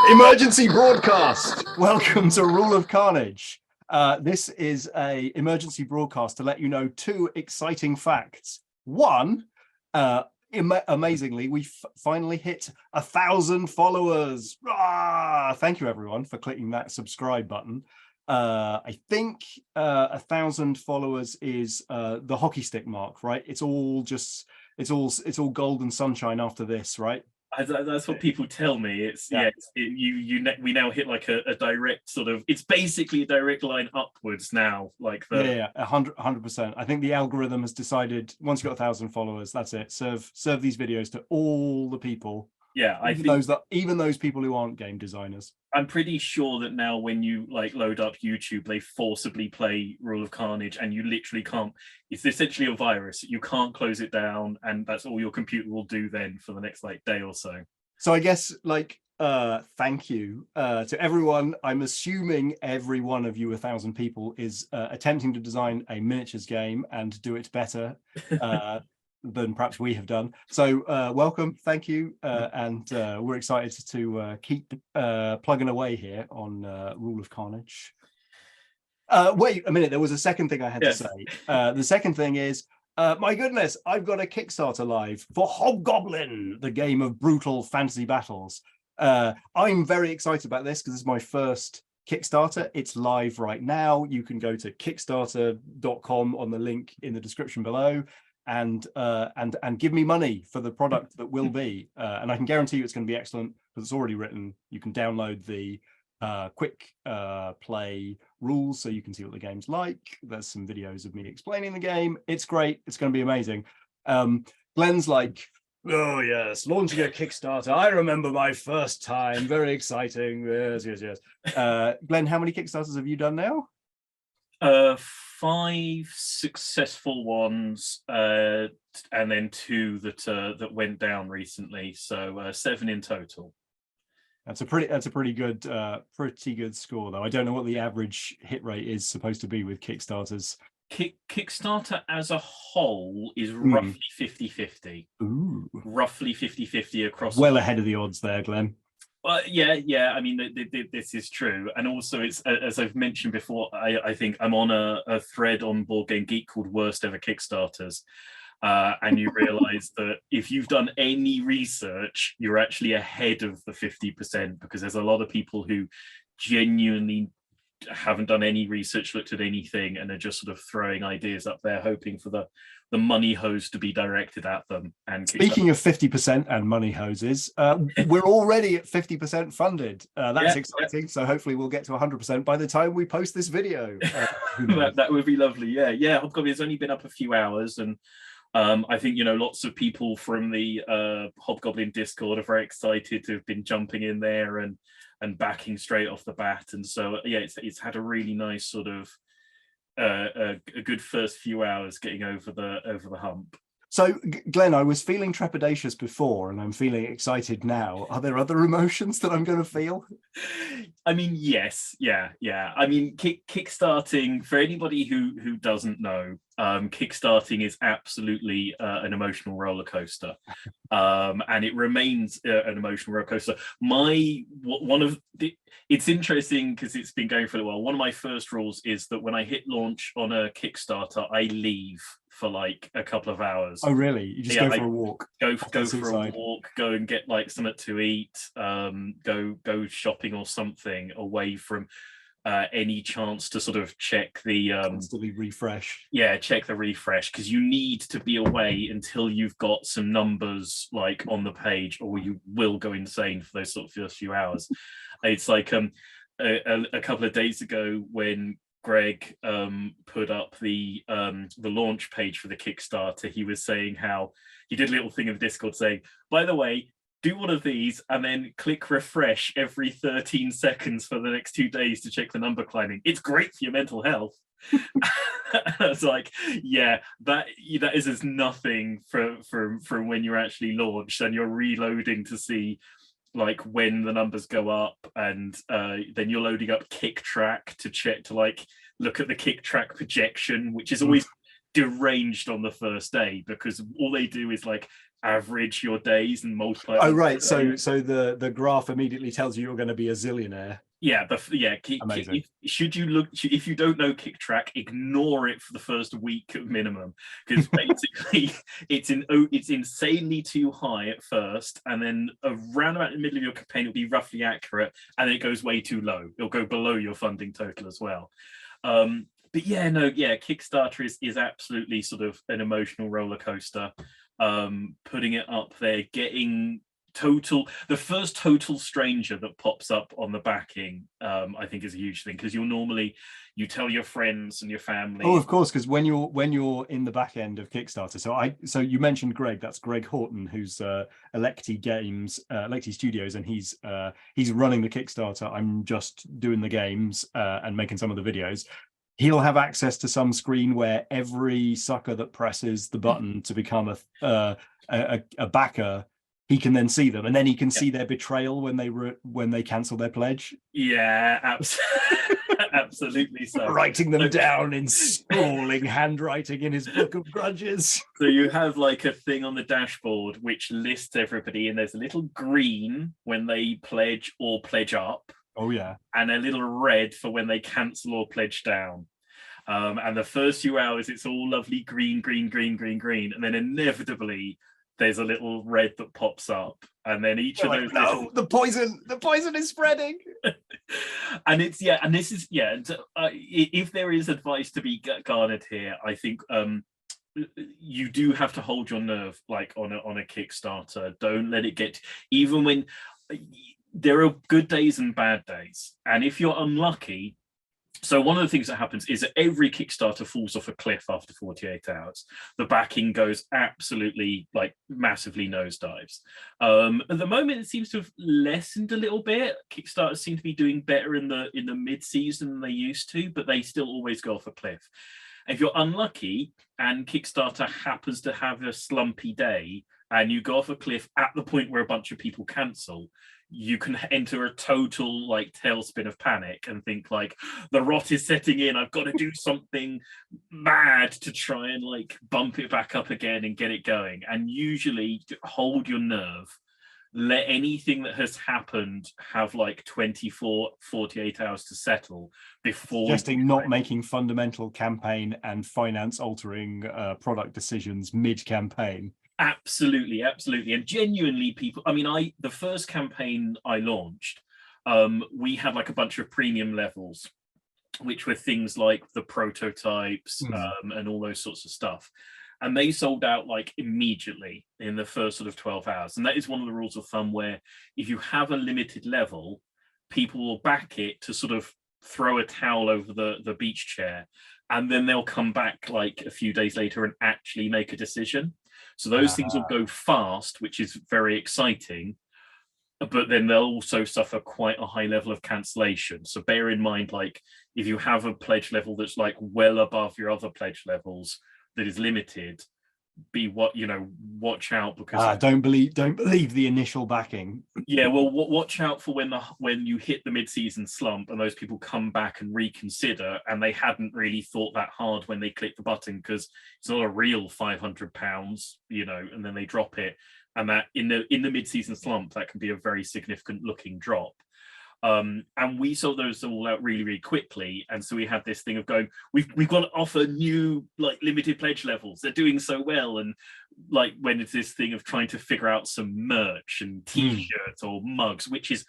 Emergency broadcast. Welcome to Rule of Carnage. This is a emergency broadcast to let you know two exciting facts. One, amazingly, we finally hit 1,000 followers. Thank you everyone for clicking that subscribe button. I think 1,000 followers is the hockey stick mark, right? It's all gold and sunshine after this, right? That's what people tell me. We now hit like a direct sort of. It's basically a direct line upwards now. Like 100%. I think the algorithm has decided once you've got 1,000 followers, that's it. Serve these videos to all the people. Yeah, even those people who aren't game designers. I'm pretty sure that now when you like load up YouTube, they forcibly play Rule of Carnage, and you literally can't. It's essentially a virus. You can't close it down, and that's all your computer will do then for the next like day or so. So I guess thank you to everyone. I'm assuming every one of you 1,000 people is attempting to design a miniatures game and do it better than perhaps we have done. So welcome, thank you, and we're excited to keep plugging away here on Rule of Carnage. Wait a minute, there was a second thing I had to say. The second thing is, my goodness, I've got a Kickstarter live for Hobgoblin, the game of brutal fantasy battles. I'm very excited about this because this is my first Kickstarter. It's live right now. You can go to kickstarter.com on the link in the description below and give me money for the product that will be. And I can guarantee you it's going to be excellent because it's already written. You can download the quick play rules so you can see what the game's like. There's some videos of me explaining the game. It's great. It's going to be amazing. Glenn's like, oh yes, launching a Kickstarter. I remember my first time. Very exciting. Yes. Glenn, how many Kickstarters have you done now? 5 successful ones, and then 2 that went down recently. So 7 in total. That's a pretty good score, though. I don't know what the average hit rate is supposed to be with Kickstarters. Kickstarter as a whole is roughly 50-50. Ooh. Roughly 50-50 across. Well ahead of the odds there, Glenn. Yeah. I mean, this is true, and also it's as I've mentioned before. I think I'm on a thread on Board Game Geek called "Worst Ever Kickstarters," and you realise that if you've done any research, you're actually ahead of the 50% because there's a lot of people who genuinely haven't done any research, looked at anything, and are just sort of throwing ideas up there, hoping for the money hose to be directed at them. And speaking of 50% and money hoses, we're already at 50% funded. That's exciting. So hopefully we'll get to 100% by the time we post this video. That would be lovely. Yeah. Hobgoblin has only been up a few hours, and I think lots of people from the Hobgoblin Discord are very excited to have been jumping in there and backing straight off the bat. And so it's had a really nice sort of a good first few hours getting over the hump. So Glenn, I was feeling trepidatious before and I'm feeling excited now. Are there other emotions that I'm going to feel? I mean, yes. Yeah. I mean, kickstarting, for anybody who doesn't know, kickstarting is absolutely an emotional roller coaster, and it remains an emotional roller coaster. It's interesting because it's been going for a while. One of my first rules is that when I hit launch on a Kickstarter, I leave for like a couple of hours. Oh really? You just go for a walk? Go for a walk, go and get like something to eat, go shopping or something away from any chance to sort of check the constantly refresh. Yeah, check the refresh, because you need to be away until you've got some numbers like on the page, or you will go insane for those sort of first few hours. It's like a couple of days ago when Greg put up the launch page for the Kickstarter, he was saying how he did a little thing in Discord saying, by the way, do one of these and then click refresh every 13 seconds for the next 2 days to check the number climbing. It's great for your mental health. It's like, yeah, that is as nothing from when you're actually launched and you're reloading to see like when the numbers go up, and then you're loading up kick track to check to like look at the kick track projection, which is always deranged on the first day because all they do is like average your days and multiply. Oh, right. So the graph immediately tells you you're going to be a zillionaire. Yeah, Amazing. If you don't know Kick Track, ignore it for the first week at minimum, because basically it's insanely too high at first, and then around about the middle of your campaign it'll be roughly accurate, and then it goes way too low. It'll go below your funding total as well. But yeah, no, yeah, Kickstarter is absolutely sort of an emotional roller coaster. Putting it up there, getting the first total stranger that pops up on the backing, I think is a huge thing, because you tell your friends and your family. Oh, of course, because when you're in the back end of Kickstarter, so you mentioned Greg. That's Greg Horton, who's Electi Games, Electi Studios, and he's running the Kickstarter. I'm just doing the games and making some of the videos. He'll have access to some screen where every sucker that presses the button to become a backer, he can then see them, and then he can see their betrayal when they cancel their pledge. Yeah, absolutely. So writing them down in sprawling handwriting in his book of grudges. So you have like a thing on the dashboard which lists everybody, and there's a little green when they pledge or pledge up. Oh yeah. And a little red for when they cancel or pledge down. And the first few hours it's all lovely green, and then inevitably there's a little red that pops up, and then each of those the poison is spreading. And it's and this is if there is advice to be garnered here, I think you do have to hold your nerve, like on a Kickstarter. Don't let it get, even when there are good days and bad days, and if you're unlucky. So one of the things that happens is that every Kickstarter falls off a cliff after 48 hours. The backing goes absolutely, like, massively nosedives. At the moment, it seems to have lessened a little bit. Kickstarters seem to be doing better in the mid-season than they used to, but they still always go off a cliff. If you're unlucky and Kickstarter happens to have a slumpy day and you go off a cliff at the point where a bunch of people cancel, you can enter a total like tailspin of panic and think like, the rot is setting in, I've got to do something mad to try and like bump it back up again and get it going. And usually hold your nerve, let anything that has happened have like 48 hours to settle before suggesting not making fundamental campaign and finance altering product decisions mid-campaign. Absolutely. And genuinely, people, I mean, the first campaign I launched, we had like a bunch of premium levels, which were things like the prototypes and all those sorts of stuff. And they sold out like immediately in the first sort of 12 hours. And that is one of the rules of thumb, where if you have a limited level, people will back it to sort of throw a towel over the beach chair. And then they'll come back like a few days later and actually make a decision. So those things will go fast, which is very exciting, but then they'll also suffer quite a high level of cancellation. So bear in mind, like if you have a pledge level that's like well above your other pledge levels that is limited, watch out, because don't believe the initial backing. Yeah, well, watch out for when you hit the mid-season slump and those people come back and reconsider, and they hadn't really thought that hard when they click the button, because it's not a real £500, and then they drop it, and that in the mid-season slump, that can be a very significant looking drop. And we saw those all out really, really quickly. And so we had this thing of going, we've got to offer new like limited pledge levels. They're doing so well. And like when it's this thing of trying to figure out some merch and t-shirts or mugs, which is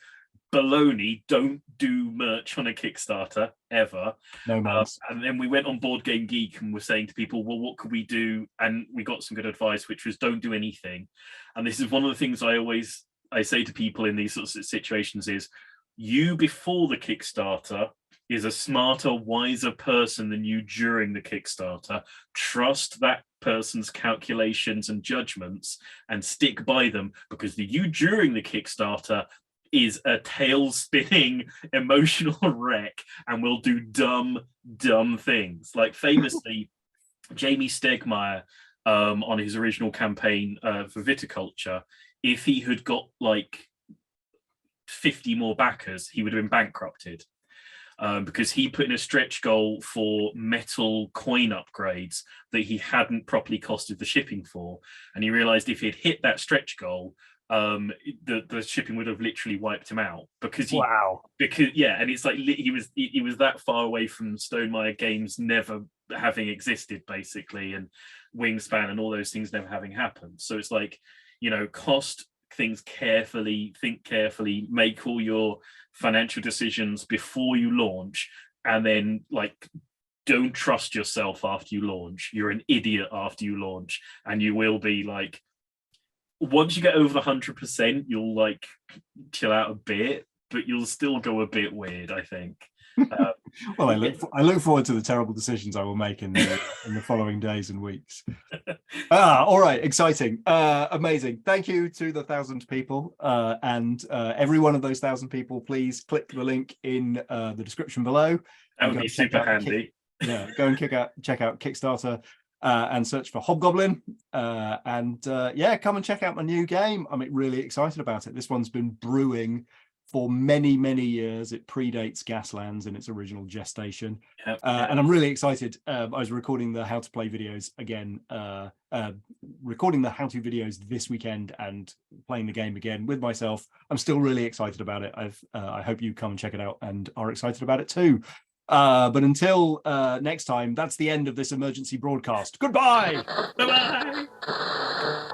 baloney. Don't do merch on a Kickstarter ever. No mugs. And then we went on Board Game Geek and were saying to people, well, what could we do? And we got some good advice, which was don't do anything. And this is one of the things I say to people in these sorts of situations is, you before the Kickstarter is a smarter, wiser person than you during the Kickstarter. Trust that person's calculations and judgments and stick by them, because the you during the Kickstarter is a tail-spinning emotional wreck and will do dumb things. Like famously, Jamie Stegmaier on his original campaign for Viticulture, if he had got like 50 more backers, he would have been bankrupted. because he put in a stretch goal for metal coin upgrades that he hadn't properly costed the shipping for, and he realized if he'd hit that stretch goal, the shipping would have literally wiped him out because and it's like he was that far away from Stonemaier games never having existed, basically, and Wingspan and all those things never having happened. So it's like, cost things carefully, think carefully, make all your financial decisions before you launch, and then like don't trust yourself after you launch. You're an idiot after you launch, and you will be like, once you get over the 100%, you'll like chill out a bit, but you'll still go a bit weird, I think. Well, I look forward to the terrible decisions I will make in the following days and weeks. All right, exciting, amazing. Thank you to the 1,000 people, and every one of those 1,000 people, please click the link in the description below. That would be super handy. Go and check out Kickstarter. And search for Hobgoblin, and come and check out my new game. I'm really excited about it. This one's been brewing for many years. It predates Gaslands in its original gestation, and I'm really excited. I was recording the how to play videos again, recording the how to videos this weekend and playing the game again with myself. I'm still really excited about it. I hope you come and check it out and are excited about it too. But until next time, that's the end of this emergency broadcast. Goodbye. Bye-bye.